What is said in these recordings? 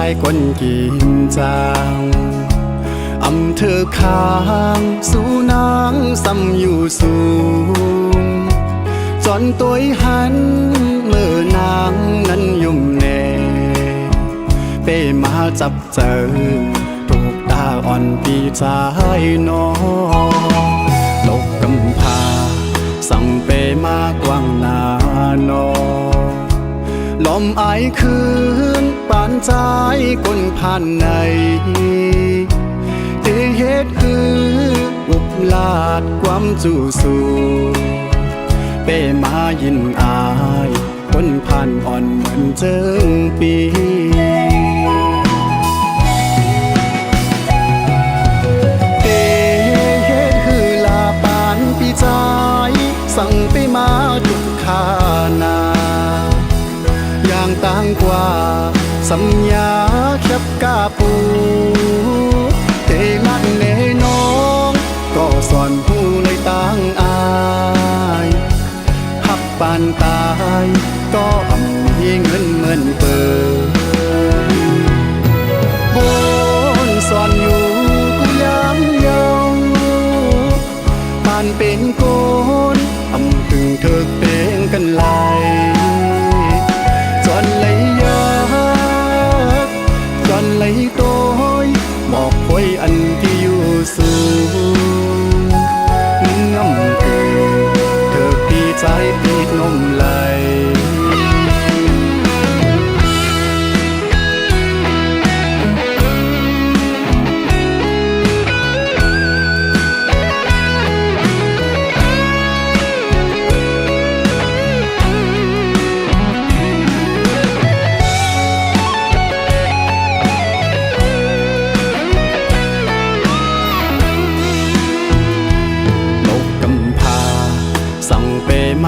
ายคนกินจางอำเธอค้างสู่นางซ้ำอยู่สูงจนตัวหันเมื่อนางนั้นยุ่มแน่เป้มาจับเจอถูกตาอ่อนปีใจน้องลกกำพาสั่งเป้มากว้างหน้านอลมไอคืนปานใจคนผ่านในที่เหตุคืออุบลาดความจู่สู้เป้มายินอายคนผ่านอ่อนเหมือนเจิงปีเป้เหตุคือลาปานปีใจสั่งไปมาทุกขานาอย่างต่างกว่าสัญญาแคบกาปูเทลันเนน้องก็สอนผู้เลยต่างอายหับปานตายก็อ่ำมีเงินเหมือนเปิดบนสอนอยู่กูย้ำเยาปานเป็นโกนอ่ำถึงเธอเป็นกันไหลจนเลยยากจนเลยโตยบอกคอยอันที่อยู่สูงน้ำเกลือเธอปีใจปีนมไหล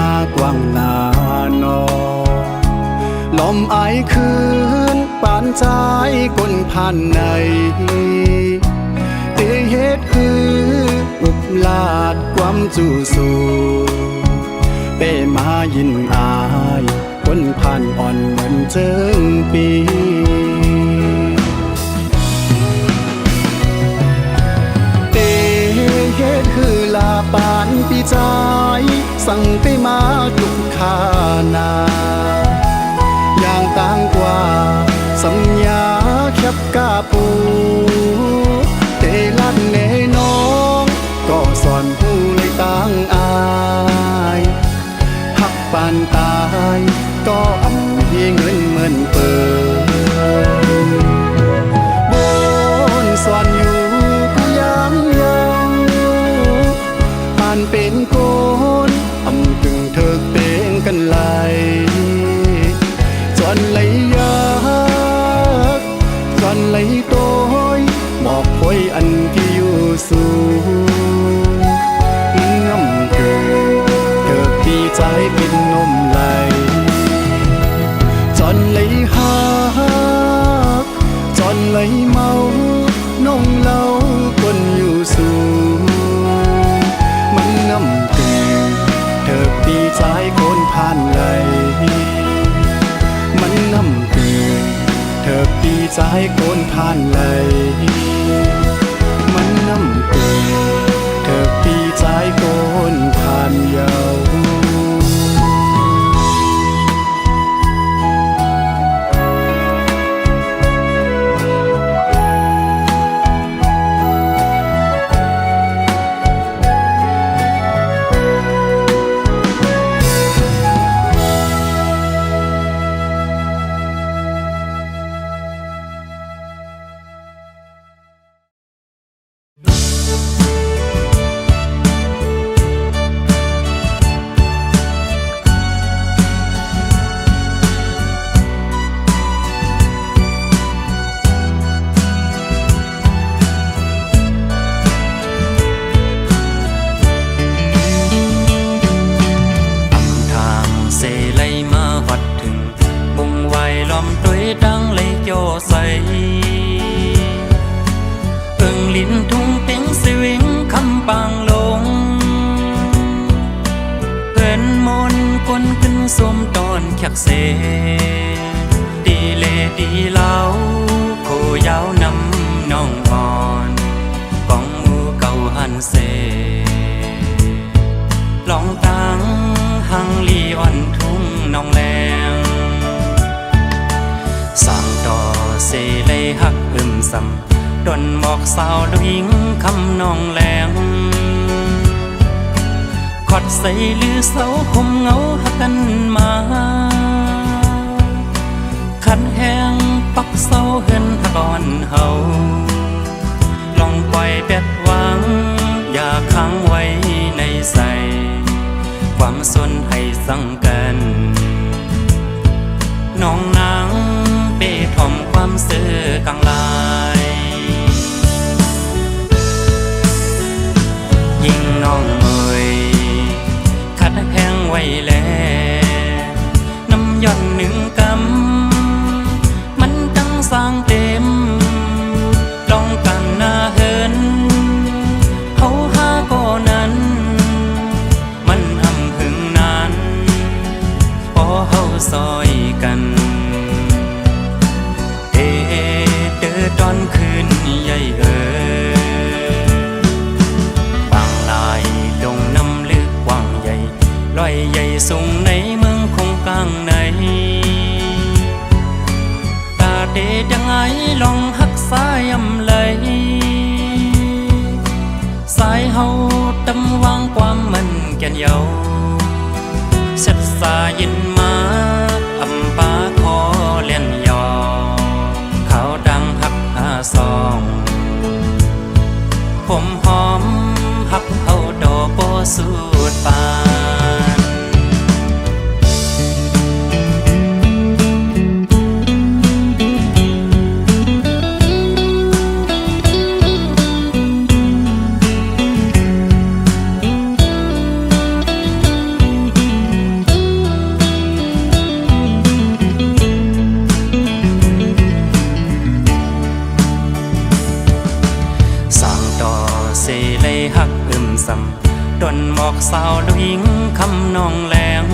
มากว้างหน้านอลมไอคืนปานใจคนผ่านในที่เหตุคืออุบลาดความจู่สู้เป้มายินอายคนผ่านอ่อนเหมือนเจิงปีเหตุคือลาปานปีใจสั่งไปมาทุกขานาอย่างต่างกว่าสัญญาแคบกาปูเทลันเนน้องก็สอนผู้เลยต่างอายหักปานตายก็อ่ำมีเงินเหมือนเปิดบนสอนอยู่กูย้ำเยาปานเป็นโกนอำถึงเธอเป็นกันไหลจนเลยยากจนเลยโตยบอกคอยอันที่อยู่สูงน้ำเกลือเธอปีใจเป็นนมไหลจนเลยหักจนเลยเมานมเหล้าคนอยู่สูงมันน้ำเกลือเธอปีใจคนผ่านไหลมันน้ำเกลือเธอปีใจคนผ่านไหลมันน้ำเกลือเธอปีใจคนผ่านเยาส้มตอนแคกเซดีเลดีเหลา ยาวนำน้องอ่อนกองหมู่เก่าหันเซลองตังหังลีอ่อนทุ่งน้องแรงสั่งต่อเสเลยหักซ้ำดนบอกสาวดวิงคำน้องแรงขอดใส่ลือเสาคมเงาหักกันมาขันแห้งปักเสาเหินหักอ่อนเฮาลองปล่อยแปดวางอย่าค้างไว้ในใสความสนให้สังกันน้องนางเป้ถ่อมความเสื่อกลางลายยิ่งน้องเอ่ยขัดแห้งไว้แล้วน้ำย่อนหนึ่งกำมันตั้งสร้างเต็มลองกันหน้าเหินเฮาหาก็นั้นมันอำหึงนานพอเฮาซอยกันเดินตอนคืนใหญ่บางลายลงน้ำลึกกว้างใหญ่ลอยใหญ่สูงในเมืองคงกลางในตาเดยังไงลองหักสายยำไหลสายเฮาตำวางความมันแก่นเยาเสร็จสายินมาอำปาคอเล่นยอเขาดังหักหาซองผมหอมหักเฮาดอโปสูดปานหักซ้ำดนบอกสาวดวิงคำน้องแรง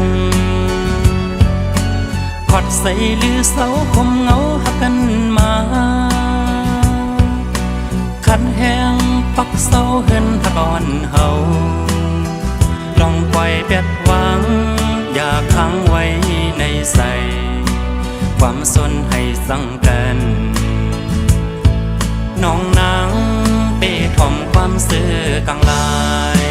ขอดใส่ลือเสาคมเงาหักกันมาขันแห้งปักเสาเหินหักอ่อนเฮาลองปล่อยแปดวางอย่าค้างไว้ในใสความสนให้สังกันน้องนางเป้ถ่อมความเสื่อกลางลาย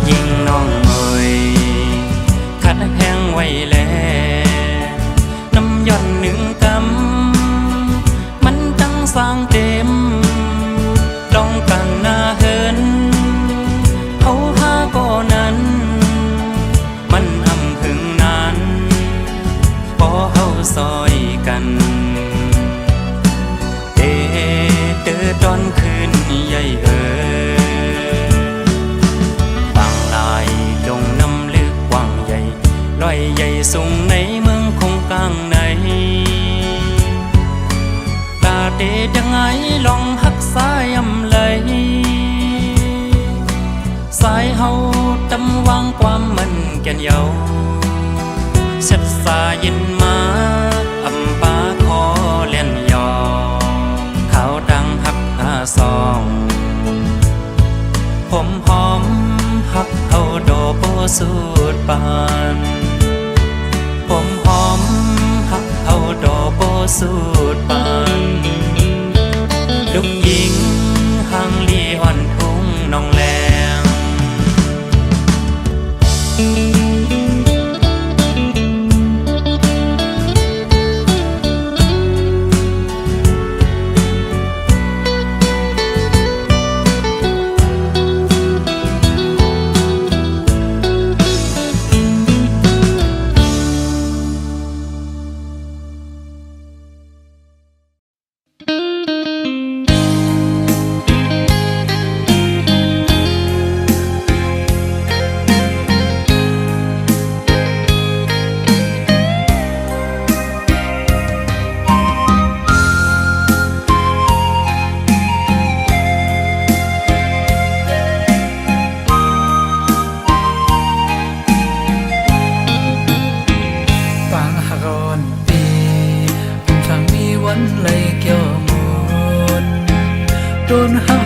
ยิ่งน้องเอ่ยขัดแห้งไว้แล้วน้ำย่อนหนึ่งกำมันตั้งสร้างเต็มลองกันหน้าเหินเฮาหาก็นั้นมันอำหึงนานพอเฮาซอยกันเดินตอนคืนใหญ่บางลายลงน้ำลึกกว้างใหญ่ลอยใหญ่สูงในเมืองคงกลางในตาเดยังไงลองหักสายยำไหลสายเฮาตำวางความมันแก่นเยาเสร็จสายินมาอำปาคอเล่นยอเขาดังหักหาซองผมหอมหักเฮาโดโปสูดปานผมหอมหักเฮาโดโปสูดปานลูกหญิงหังลีอ่อนทุ่งน้องแรง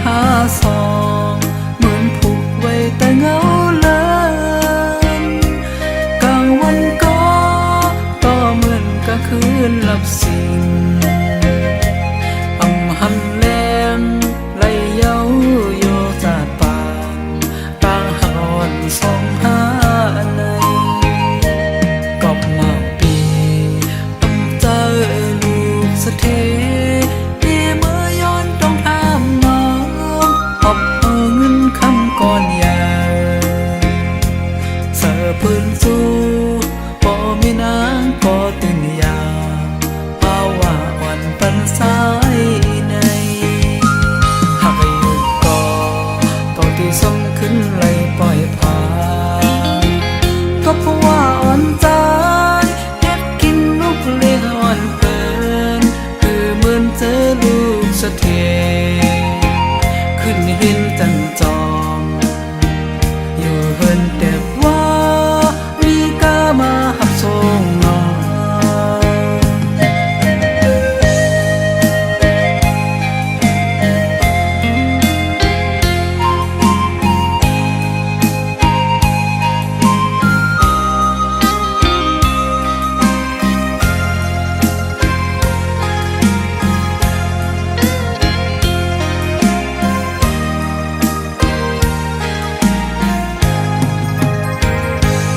หาสองเหมือนผูกไว้แต่เงาเลินกลางวันก็เหมือนกลางคืนหลับสิ่งอำหันแลมไหลเย้าโยจาดปานต่างหอนสองหาในกอบมาปีต้องเจอลูกสะเทที่เมื่อย้อนต้องทำน้องหอบเอาเงินคำก้อนใหญ่เสือปืนสู้พอมีนางก็ตื่นยาภาวะอ่อนปันสายในหากอยู่ก็ต้องที่ส่งขึ้นไหลปล่อยผ่านก็เพราะว่าอ่อนใจเฮ็ดกินลูกเลี้ยงอ่อนเกินคือเหมือนเจอลูกสะเทขึ้นเห็นจันจอมอยู่เฮินแต่ว่ามีกามาหับส่งน้อง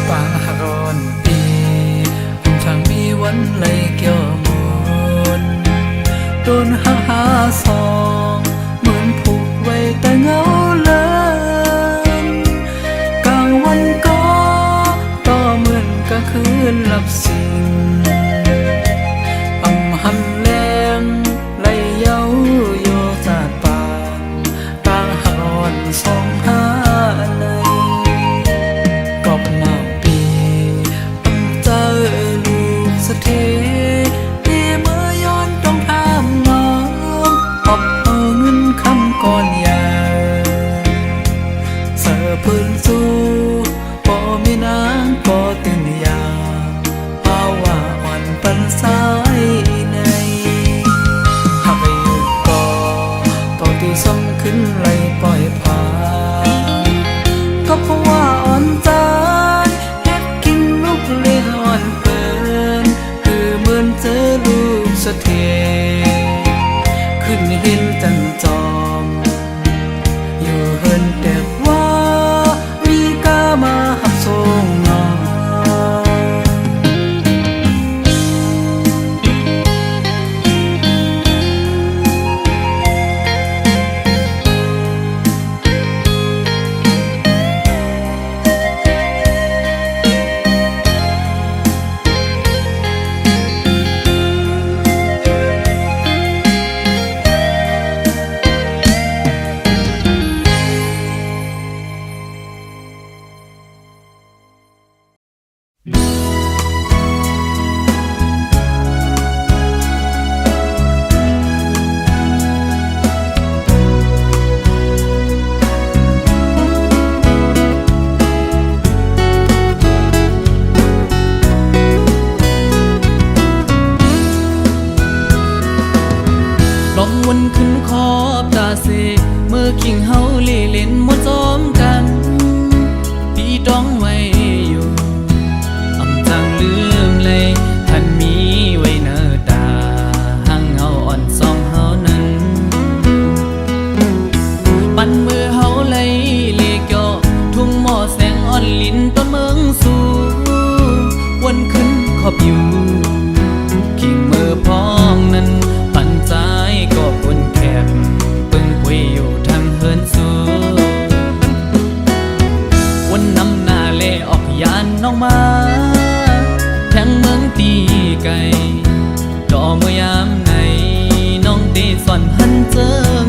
ป่าร้อนปีผมช่างมีวันเลยเกี่ยวมนโดนหาสองเหมือนผูกไว้แต่เงาเลินกลางวันก็เหมือนกลางคืนหลับสิ่งอำหันแลมไหลเย้าโยจาดปานต่างหอนสองหาในกอบมาปีต้องเจอลูกสะเทที่เมื่อย้อนต้องทำน้องหอบเอาเงินคำก้อนใหญ่เสือปืนสู้พอมีนางก็ตื่นยาภาวะอ่อนปันสายในหากอยู่ก็ต้องที่ส่งขึ้นไหลปล่อยผ่านก็เพราะว่าอ่อนใจเฮ็ดกินลูกเลี้ยงอ่อนเกินคือเหมือนเจอลูกสะเทขึ้นเห็นจันจอมอยู่เฮินแต่ว่ามีกามาหับส่งน้อง วนขึ้นขอบตาเสเมื่อคิงเฮาเล่เล่นมวนซ้อมกันพี่ต้องไว้อยู่อำจังลืมเลยท่านมีไว้เนอตาหังเฮาอ่อนซองเฮานั้นปันมือเฮาไหลเลเกี่ยวทุ่งหม้อแสงอ่อนลิ้นต้นเมืองสู่วนขึ้นขอบอยู่คิงมือพ้องนั้นปั่นใจก็ปนแคบปึงคุยอยู่ทางเฮินสูวันนำหน้าเล่ออกยานน้องมาแทงเมืองตีไก่ดอเมื่อยามไหนน้องตีสอนหันเจิง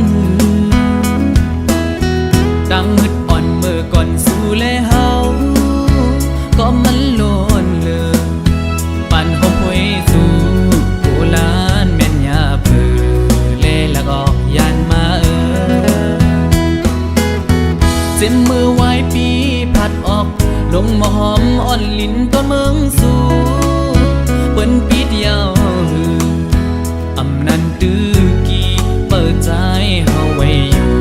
ดังฮึดอ่อนเมื่อก่อนสู่เล่เฮาก็มันโลนเลือปั่นหอมหวยสู่โบราณแม่นยาเผือเล่ละก็ยานมาเจ็มมือไว้ปีผัดออกลงมาหอมอ่อนลิ้นต้นเมืองสู่เปิ้นปีเดียวหืออำนันตื้อกี่เปิดใจเฮาไว้อยู่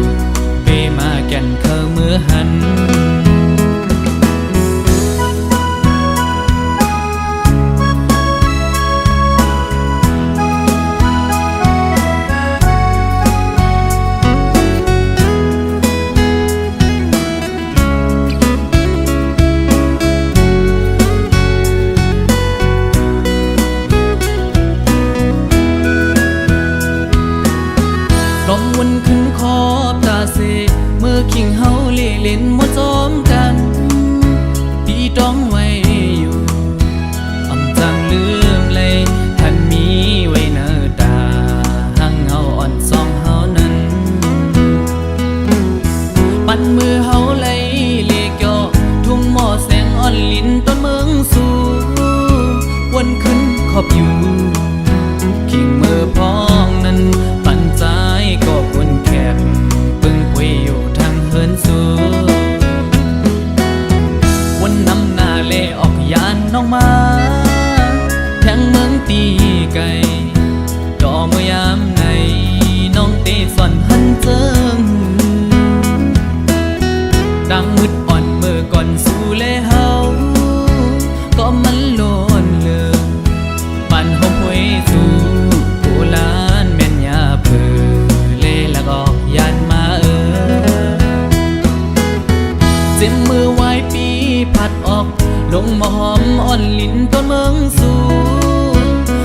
อนลิ้นต้นเมืองสู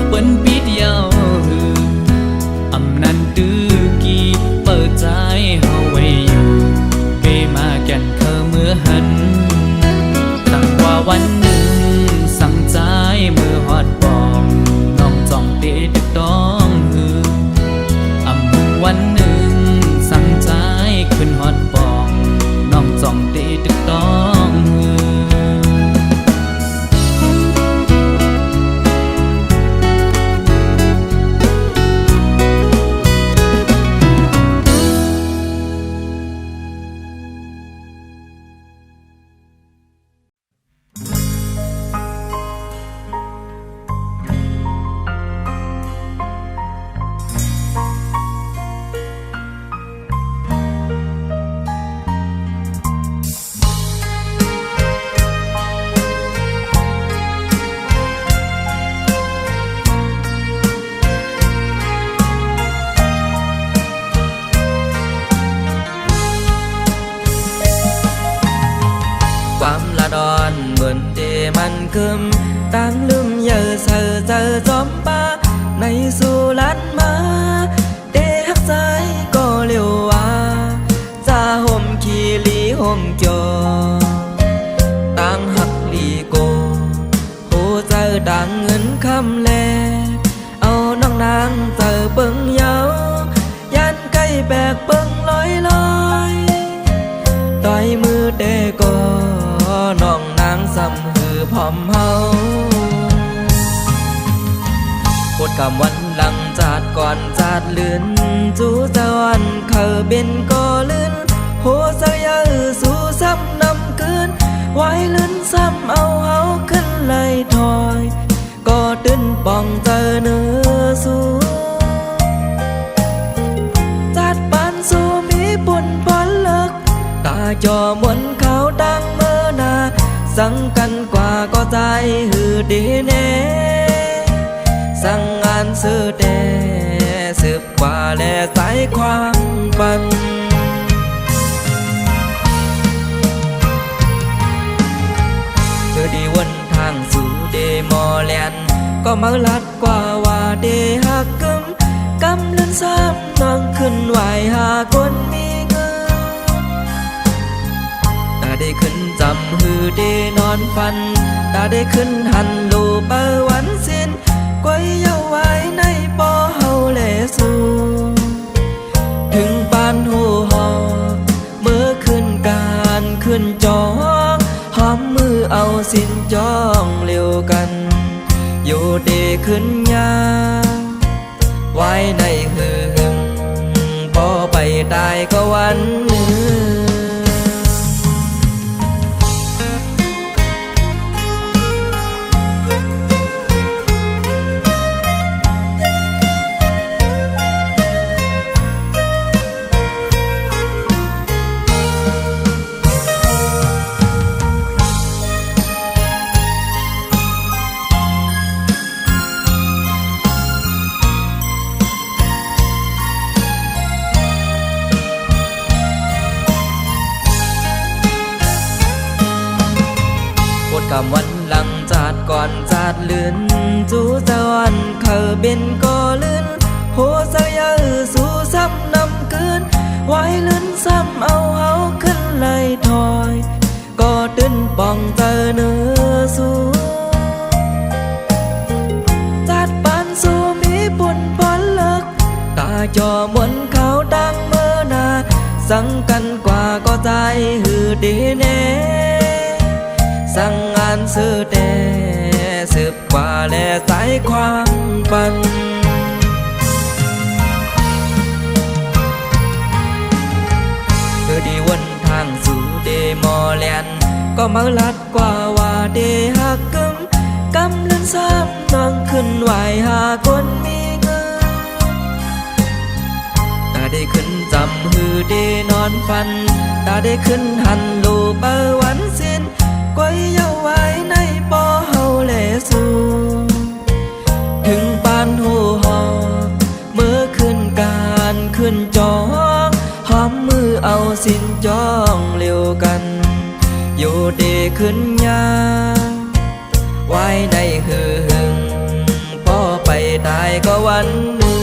เปิ้นปิดยาวหืออำนันตื้อกี่เปิดใจเฮาไว้อยู่เกมาแก่นเคอเมื่อหันตั้งว่าวันหนึ่งสั่งใจเมื่อฮอดบองน้องจ้องเตะดึกต้องหืออำวันหนึ่งสั่งใจขึ้นฮอดบองน้องจ้องเตะดึกต้องหือความละดอนเหมือนเดมันคึมตั้งลืมเยอะเสือเจอจอมป้าในสุรันมาเดหักใจก็เร็วว่าจะห่มขี้ลีห่มจอตั้งหักลีโกโหเจอดังเงินคำแลเอาน้องนางเจอเปิงเยายันใกล้แบกเปิงลอยลอยต่อยมือเดก็น้องนางซ้ำหือพร้อมเฮาปวดกำวันหลังจาดก่อนจาดเลื่อนจูจาวันเคอเป็นก็ลื่นโหเสียสู่ซ้ำนำคืนไว้ลื่นซ้ำเอาเฮาขึ้นไหลถอยก็ตื่นป่องเจอเนื้อสู่จาดปานสู่มีบุญพอเลิกตาจอมวนเขาดังเมื่อนาสั่งกันกว่าก็ใจหือดีแน่สั่งงานซื้อเดสืบกว่าแลสายความปันเธอดีวนทางสู่เดมอแลนก็มาลัดกว่าว่าเดหักกึมกำลังซ้ำนองขึ้นไหวหาคนมีเงินตาได้ขึ้นจำหือเดนอนฟันตาได้ขึ้นหันลูเปอวันสิ้นก้อยเยาไว้ในปอเฮาแลสูถึงปานหูหอเมื่อขึ้นการขึ้นจอหอมมือเอาสินจองเร็วกันอยู่เดขึ้นยาไว้ในหือหึงพอไปตายก็วันหนึ่งกำวันหลังจาดก่อนจาดเลื่อนจูจาวันเคอเป็นก็ลื่นโหเสียสู่ซ้ำนำคืนไว้ลื่นซ้ำเอาเฮาขึ้นไหลถอยก็ตื่นป่องเจอเนื้อสู่จาดปานสู่มีบุญพอเลิกตาจอมวนเขาดังเมื่อนาสั่งกันกว่าก็ใจหือดีแน่สั่งงานซื้อเดสืบกว่าแลสายความปันเธอดีวนทางสู่เดมอแลนก็มาลัดกว่าว่าเดหักกึมกำลังซ้ำนองขึ้นไหวหาคนมีเงินตาได้ขึ้นจำหือเดนอนฟันตาได้ขึ้นหันลูเปอวันสิ้นก้อยเยาไว้ในปอเฮาแลสูถึงปานหูหอเมื่อขึ้นการขึ้นจองหอมมือเอาสินจองเร็วกันอยู่เดขึ้นยา ไว้ได้หือหึงพอไปตายก็วันหนึ่ง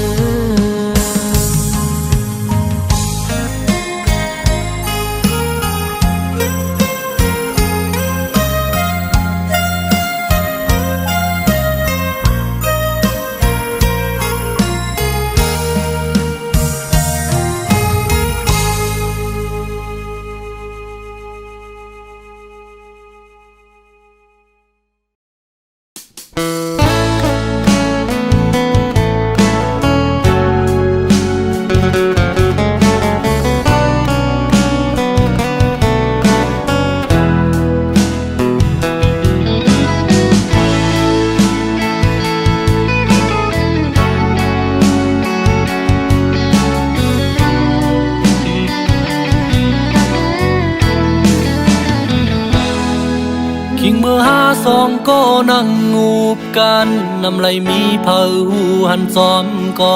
คิงเมื่อสองก็นั่งงูบกันน้ำไหลมีเผาหูหันซ้อมก็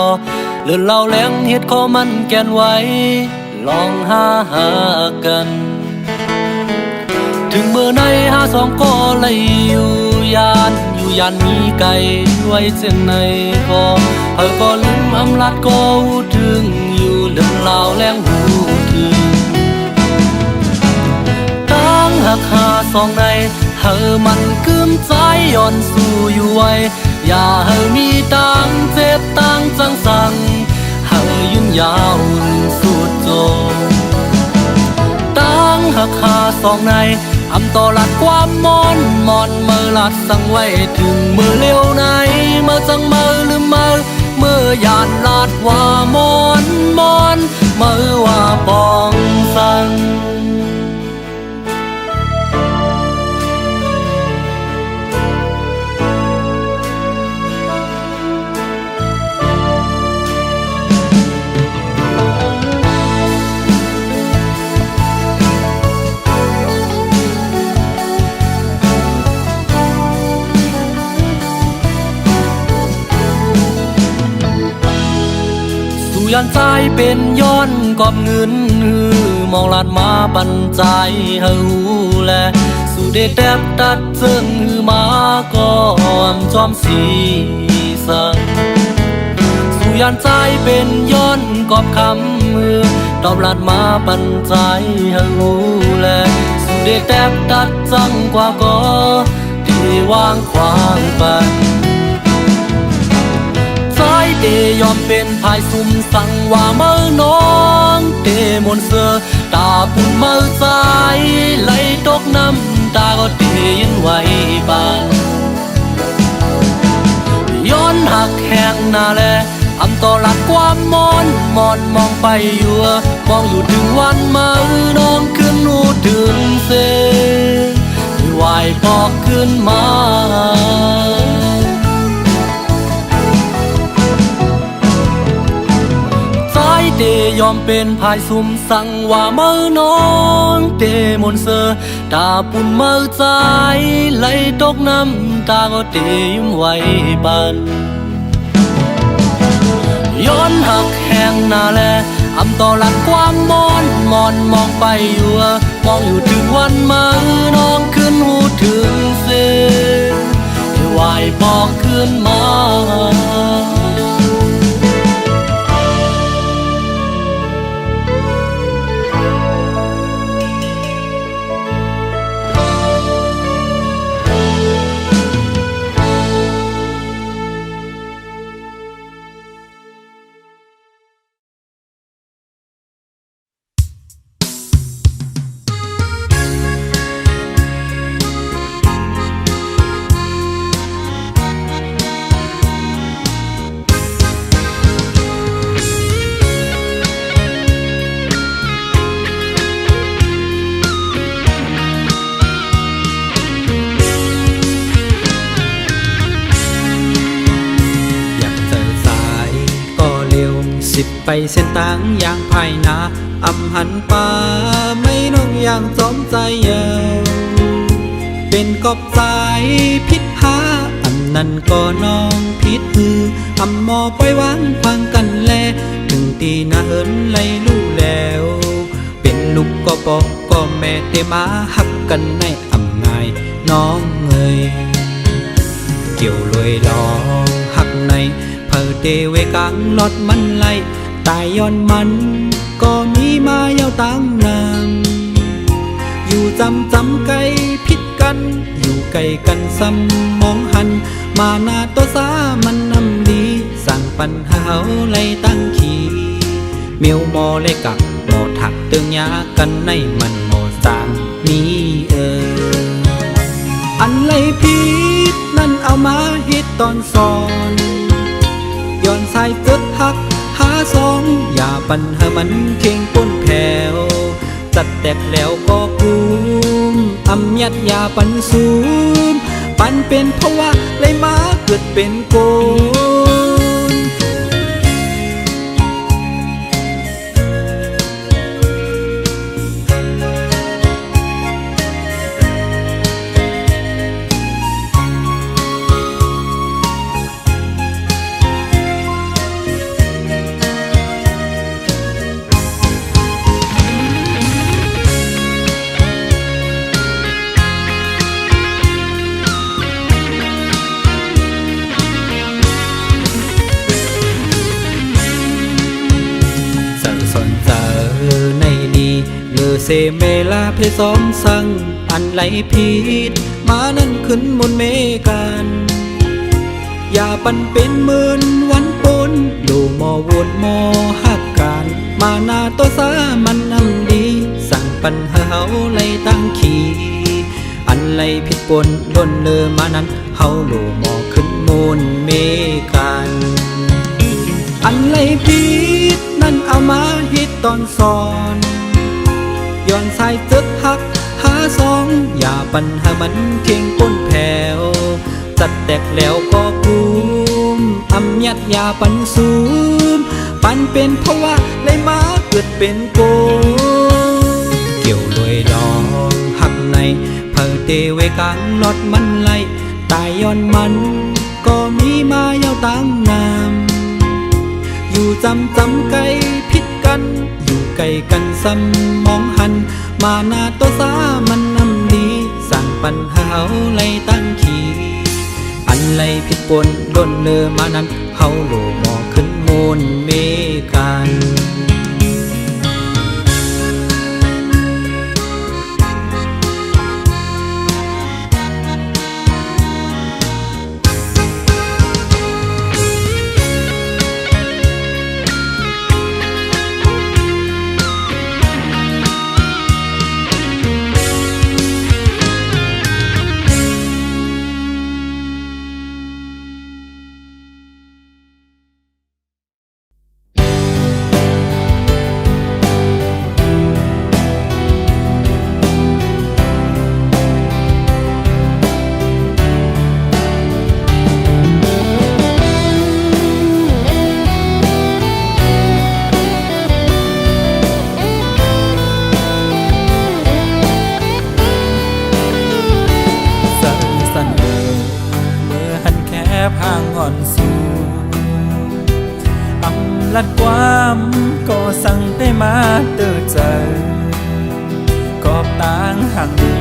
เลื่อนเล่าแหลงเฮ็ดข้อมันแกนไว้ลองหากัน ถึงเมื่อในสองก็เลยอยู่ยานมีไก่ไว้เส้นในก็เธอก็ลืมอำลาดก็หูถึงอยู่เลื่อนเล่าแหลงหูถึงตั้งหักสองในเธอมันคืมใจย้อนสู่อยู่ไว้อย่าเธอมีตังเจ็บตังจังสั่งเธอยืนยาวสุดโจตั้งหักสองในอำต่อลัดความมอนเมื่อลัดสั่งไว้ถึงเมื่อเลี้ยวในเมื่อจังเมื่อลืมเมื่อยานลาดว่ามอนเมื่อว่าปองสั่งยันใจเป็นย้อนกอบเงินมองลาดมาปันใจเฮาแลสู่เด็ดแดบตัดเจิงมาก่อมจอมสีสังสู่ยันใจเป็นย้อนกอบคำตอบลาดมาปันใจเฮาแลสู่เด็ดแดบตัดจังกว่าก็ที่วางขวางปันเดยอมเป็นภายซุ่มสั่งว่าเมื่อน้องเดมนเสือตาปุ่นเมื่อใจไหลตกน้ำตาก็เดยินไว้บานย้อนหักแห้งหน้าแลอำต่อหลักความมอนมองไปอยู่มองอยู่ถึงวันเมื่อน้องขึ้นหูถึงเสไหวปอกขึ้นมาเดยอมเป็นภายซุ่มสั่งว่าเมื่อน้องเดมนเสือตาปุ่นเมื่อใจไหลตกน้ำตาก็เดยิ้มไว้บันย้อนหักแห้งหน้าแลอำต่อหลักความมอนมองไปอยู่มองอยู่ถึงวันเมื่อน้องขึ้นหูถึงเสียไหวปอกขึ้นมาไปเส้นทางอย่างภายนาอำหันป่าไม่น้องอย่างสมใจเยาเป็นกอบสายพิษหาอันนั้นก็น้องพิษอำมอปล่อยวางฟังกันแลถึงตีนาเหินไล่ลู่แล้วเป็นลูกก็บอกก็แม่เตมาหักกันในอำไงน้องเอ่ย เกี่ยวลอยลองหักในเพอเตเวกลางลอดมันไหลตายย้อนมันก็มีมายาวตั้งนานอยู่จำไกลพิดกันอยู่ไกลกันซ้ำมองหันมาหน้าตัวสามันนำดีสั่งปัญหาเฮาไล่ตั้งขี่เมียวมอเลยกักหมอถักเตืองยากันในมันหมอสามมีอันไรผิดนั่นเอามาเฮ็ดตอนสอนย้อนสายเกิดหักหาสองอย่าปัญหามันเข่งป้นแผ่วจัดแตกแล้วก็กุมอำยัดยาปันสูมปันเป็นเพราะว่าเลยมาเกิดเป็นโกนเซเมลาเพซ้อมสั่งอันไหลผิดมานั่นขึ้นบนเมกันอย่าปันเป็นหมื่นวันปนดูหมอวนหมอหักกันมาหน้าตัวสามันนำดีสั่งปัญหาเฮาไล่ตั้งขี่อันไหลผิดปนดนเลอมานั้นเฮาโลหมอขึ้นมูลเมกันอันไหลผิดนั่นเอามาฮิตตอนสอนย้อนสายเกิดหักหาสองอย่าปัญหามันเข่งป้นแผ่วจัดแตกแล้วก็กุมอำยัดยาปันสูมปันเป็นเพราะว่าเลยมาเกิดเป็นโกเกี่ยวลอยลองหักในเพอเตเวกลางลอดมันไหลตายย้อนมันก็มีมายาวตั้งนามอยู่จำไกลพิดกันอยู่ไกลกันซ้ำมองหันมาหน้าตัวสามันนำดีสั่งปัญหาเฮาไล่ตั้งขี่อันไล่ผิดปนดนเลอมานั้นเฮาโลหมอขึ้นมูลเมกันพางอ่อนสูอำลัดความก็สั่งได้มาเตือใจกอบต่างห่างดี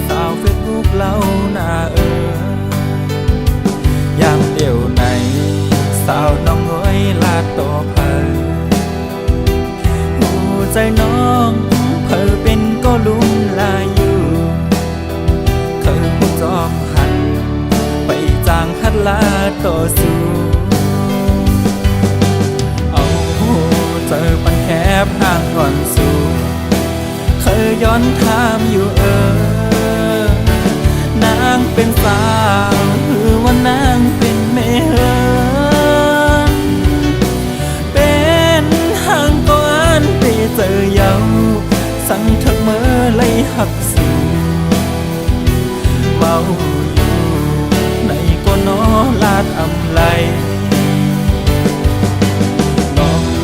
สาวเฟซบุ๊กเล่าหน้าอย่างเดียวในสาวน้องน้อยลาดต่อเพอหัวใจน้องเพอเป็นก็ลุ่มลายอยู่เธอหูจอมหันไปจางคัดลาต่อสู้เอาเจอปันแคบห่างก่อนสู้เคยย้อนถามอยู่นางเป็นสาวหรือว่านางเป็นแม่เฮินเป็นห่างก่อนไปเจอเยาสั่งทักเมื่อไล่หักสู้เว้าน้อลาดอำไล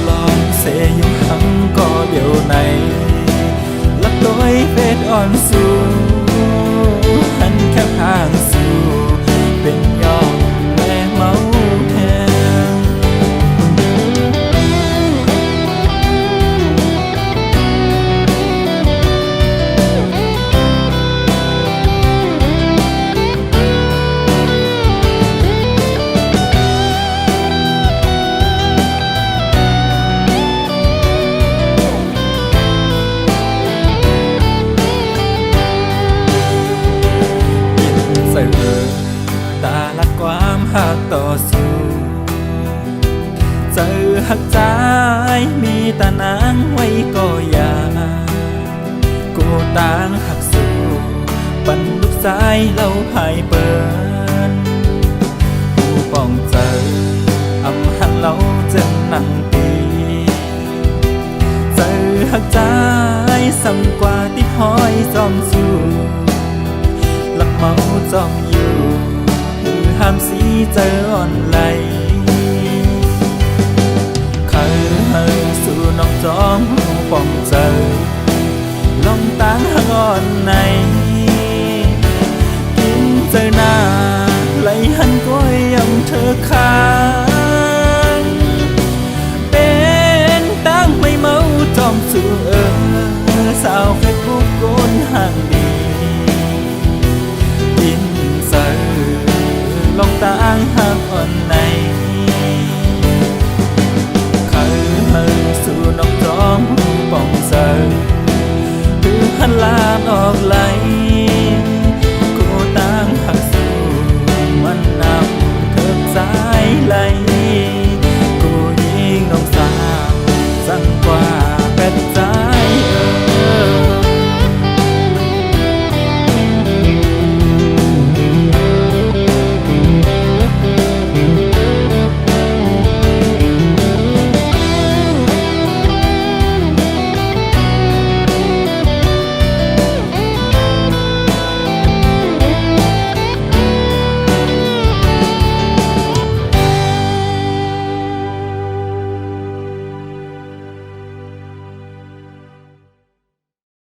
ลองเสยอยู่หังก็เดียวในลักโดยเฟซอ่อนสู่หันแค่พางสู่เป็นยอมแม่เมาแทน เ สือตาลักความหักต่อสู้เจอหักใจมีตานางไว้ก็อยากูต่างหักสู้ปันลูกสายเล่าภายเปินผู้ป้องเจออำหันเราจนนั่งตีเจอหักใจซ้ำกว่าที่ห้อยจอมสู้หลักเมาจอมอยู่คือห้ามสีเจออ่อนไหลเคยสู่น้องจอมหูป้องเจอลองตางหักอ่อนในกินเจอหน้าไหลหันก้อยยำเธอค้างเป็นตั้งไม่เมาจอมสู่สาวเฟซบุ๊กโกนห่างดีกินเจอลองตางหักอ่อนในเคยสู่น้องจอมหูป้องเจอคือหันลานออกไหล